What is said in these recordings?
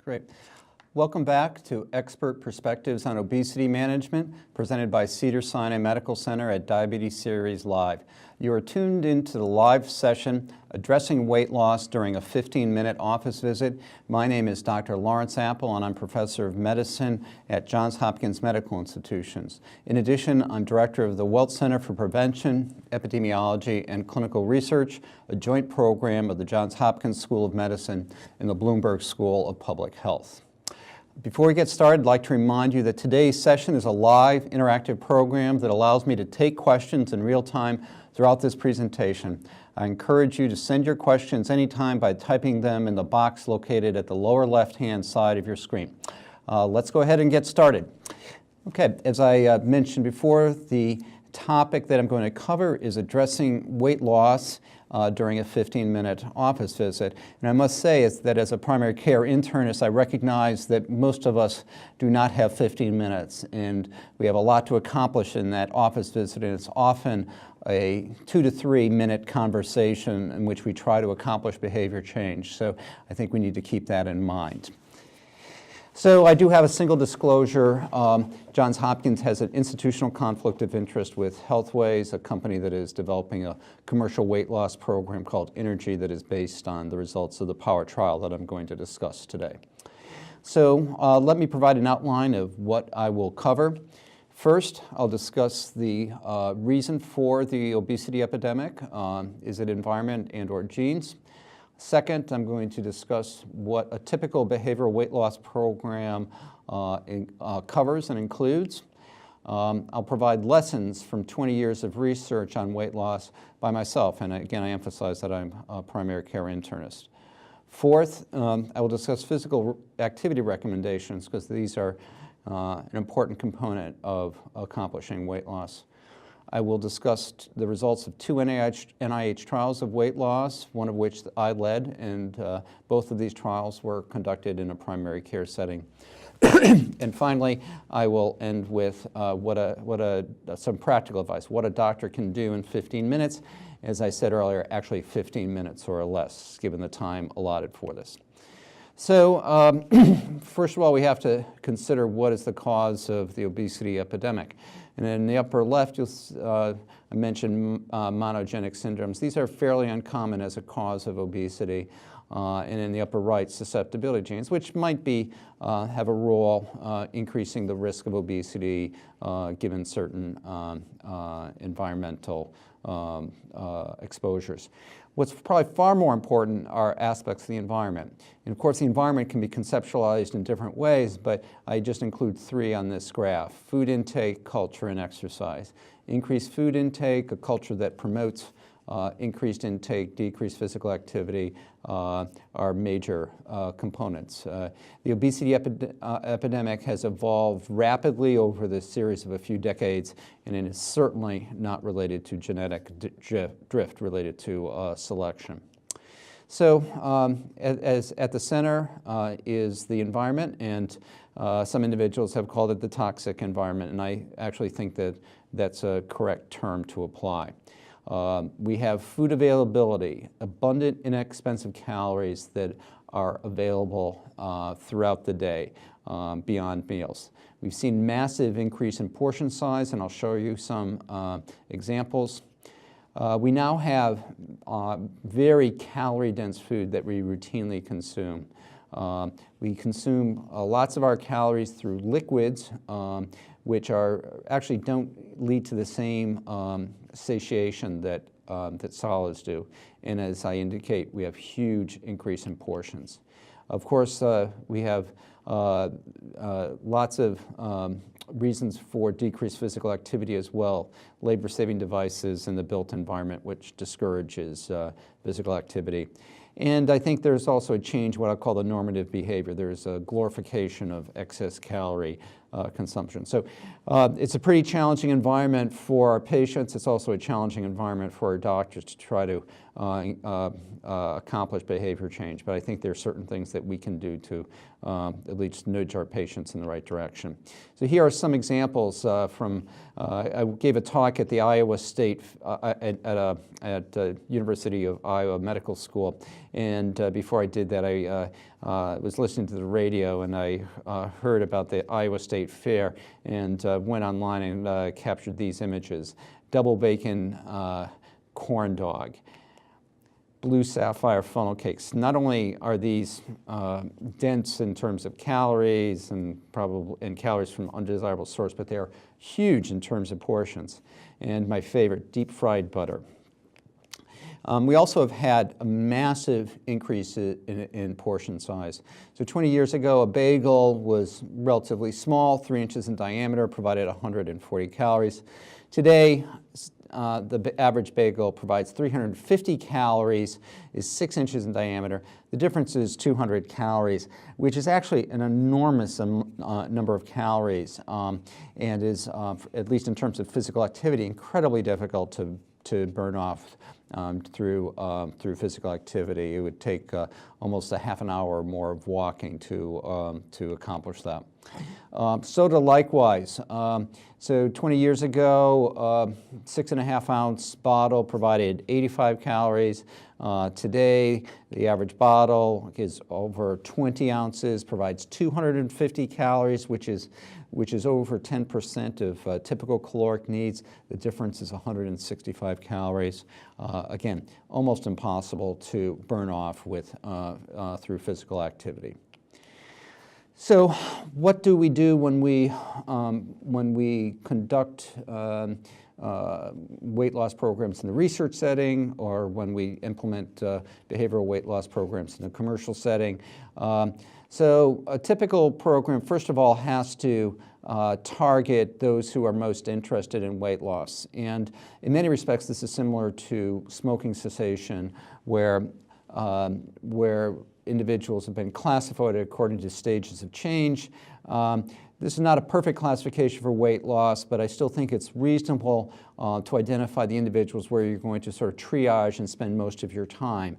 Great. Welcome back to Expert Perspectives on Obesity Management, presented by Cedars-Sinai Medical Center at Diabetes Series Live. You are tuned into the live session, Addressing Weight Loss During a 15-Minute Office Visit. My name is Dr. Lawrence Apple, and I'm Professor of Medicine at Johns Hopkins Medical Institutions. In addition, I'm Director of the Welch Center for Prevention, Epidemiology, and Clinical Research, a joint program of the Johns Hopkins School of Medicine and the Bloomberg School of Public Health. Before we get started, I'd like to remind you that today's session is a live interactive program that allows me to take questions in real time throughout this presentation. I encourage you to send your questions anytime by typing them in the box located at the lower left-hand side of your screen. Let's go ahead and get started. Okay, as I mentioned before, the topic that I'm going to cover is addressing weight loss during a 15-minute office visit. And I must say is that as a primary care internist, I recognize that most of us do not have 15 minutes, and we have a lot to accomplish in that office visit, and it's often a 2 to 3 minute conversation in which we try to accomplish behavior change. So I think we need to keep that in mind. So I do have a single disclosure. Johns Hopkins has an institutional conflict of interest with Healthways, a company that is developing a commercial weight loss program called Energy that is based on the results of the POWER trial that I'm going to discuss today. So let me provide an outline of what I will cover. First, I'll discuss the reason for the obesity epidemic. Is it environment and/or genes? Second, I'm going to discuss what a typical behavioral weight loss program covers and includes. I'll provide lessons from 20 years of research on weight loss by myself, and again, I emphasize that I'm a primary care internist. Fourth, I will discuss physical activity recommendations because these are an important component of accomplishing weight loss. I will discuss the results of 2 NIH trials of weight loss, one of which I led, and both of these trials were conducted in a primary care setting. And finally, I will end with some practical advice, what a doctor can do in 15 minutes. As I said earlier, actually 15 minutes or less, given the time allotted for this. So first of all, we have to consider what is the cause of the obesity epidemic. And in the upper left, I mentioned monogenic syndromes. These are fairly uncommon as a cause of obesity. And in the upper right, susceptibility genes, which might have a role increasing the risk of obesity given certain environmental exposures. What's probably far more important are aspects of the environment. And of course, the environment can be conceptualized in different ways, but I just include 3 on this graph: food intake, culture, and exercise. Increased food intake, a culture that promotes increased intake, decreased physical activity are major components. The obesity epidemic has evolved rapidly over the series of a few decades, and it is certainly not related to genetic drift related to selection. So at the center is the environment, and some individuals have called it the toxic environment, and I actually think that that's a correct term to apply. We have food availability, abundant, inexpensive calories that are available throughout the day beyond meals. We've seen massive increase in portion size, and I'll show you some examples. We now have very calorie-dense food that we routinely consume. We consume lots of our calories through liquids, which actually don't lead to the same satiation that solids do. And as I indicate, we have huge increase in portions. Of course, we have lots of reasons for decreased physical activity as well. Labor-saving devices in the built environment, which discourages physical activity. And I think there's also a change, what I call the normative behavior. There's a glorification of excess calorie consumption. So it's a pretty challenging environment for our patients. It's also a challenging environment for our doctors to try to accomplish behavior change, but I think there are certain things that we can do to at least nudge our patients in the right direction. So here are some examples from, I gave a talk at the Iowa State, at University of Iowa Medical School, and before I did that I was listening to the radio and I heard about the Iowa State Fair and went online and captured these images. Double bacon corn dog, blue sapphire funnel cakes. Not only are these dense in terms of calories and calories from undesirable source, but they are huge in terms of portions. And my favorite, deep fried butter. We also have had a massive increase in portion size. So 20 years ago, a bagel was relatively small, 3 inches in diameter, provided 140 calories. Today, the average bagel provides 350 calories, is 6 inches in diameter. The difference is 200 calories, which is actually an enormous number of calories, and is, at least in terms of physical activity, incredibly difficult to burn off through physical activity. It would take almost a half an hour or more of walking to accomplish that. Soda likewise. So 20 years ago, 6.5 ounce bottle provided 85 calories. Today, the average bottle is over 20 ounces, provides 250 calories, which is over 10% of typical caloric needs. The difference is 165 calories. Again, almost impossible to burn off through physical activity. So what do we do when we conduct weight loss programs in the research setting, or when we implement behavioral weight loss programs in a commercial setting? So a typical program, first of all, has to target those who are most interested in weight loss. And in many respects, this is similar to smoking cessation, where individuals have been classified according to stages of change. This is not a perfect classification for weight loss, but I still think it's reasonable to identify the individuals where you're going to sort of triage and spend most of your time.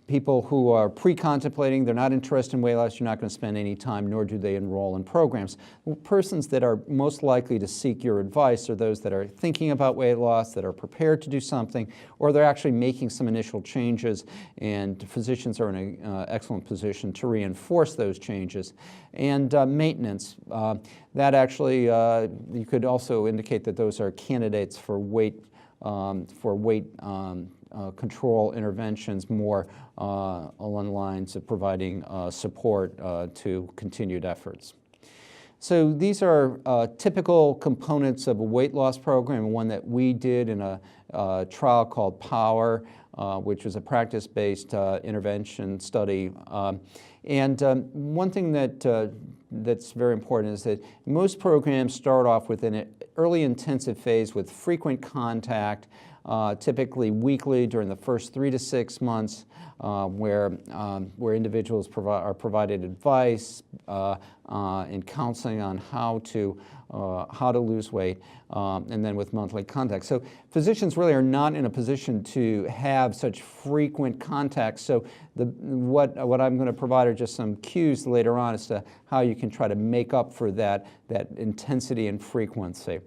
People who are pre-contemplating, they're not interested in weight loss, you're not going to spend any time, nor do they enroll in programs. Persons that are most likely to seek your advice are those that are thinking about weight loss, that are prepared to do something, or they're actually making some initial changes, and physicians are in an excellent position to reinforce those changes. And maintenance, that actually, you could also indicate that those are candidates for weight control interventions, more along the lines of providing support to continued efforts. So these are typical components of a weight loss program, one that we did in a trial called POWER, which was a practice-based intervention study. And one thing that's very important is that most programs start off with an early intensive phase with frequent contact, typically weekly during the first 3 to 6 months, where individuals are provided advice and counseling on how to lose weight, and then with monthly contact. So physicians really are not in a position to have such frequent contacts. So what I'm going to provide are just some cues later on as to how you can try to make up for that intensity and frequency.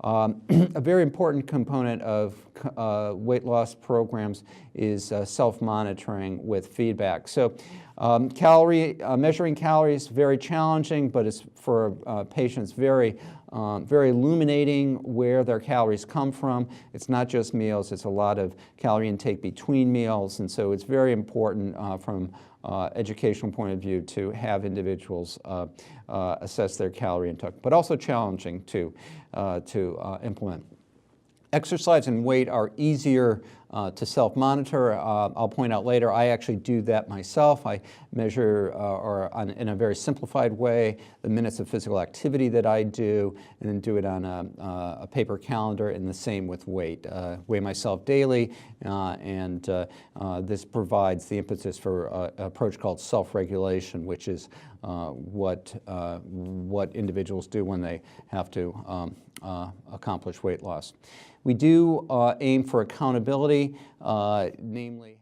A very important component of weight loss programs is self-monitoring with feedback. So measuring calories, very challenging, but it's for patients very illuminating where their calories come from. It's not just meals, it's a lot of calorie intake between meals, and so it's very important from educational point of view to have individuals assess their calorie intake, but also challenging to implement. Exercise and weight are easier to self-monitor. I'll point out later, I actually do that myself. I measure, in a very simplified way, the minutes of physical activity that I do, and then do it on a paper calendar, and the same with weight. Weigh myself daily, and this provides the impetus for an approach called self-regulation, which is what individuals do when they have to accomplish weight loss. We do aim for accountability. today, namely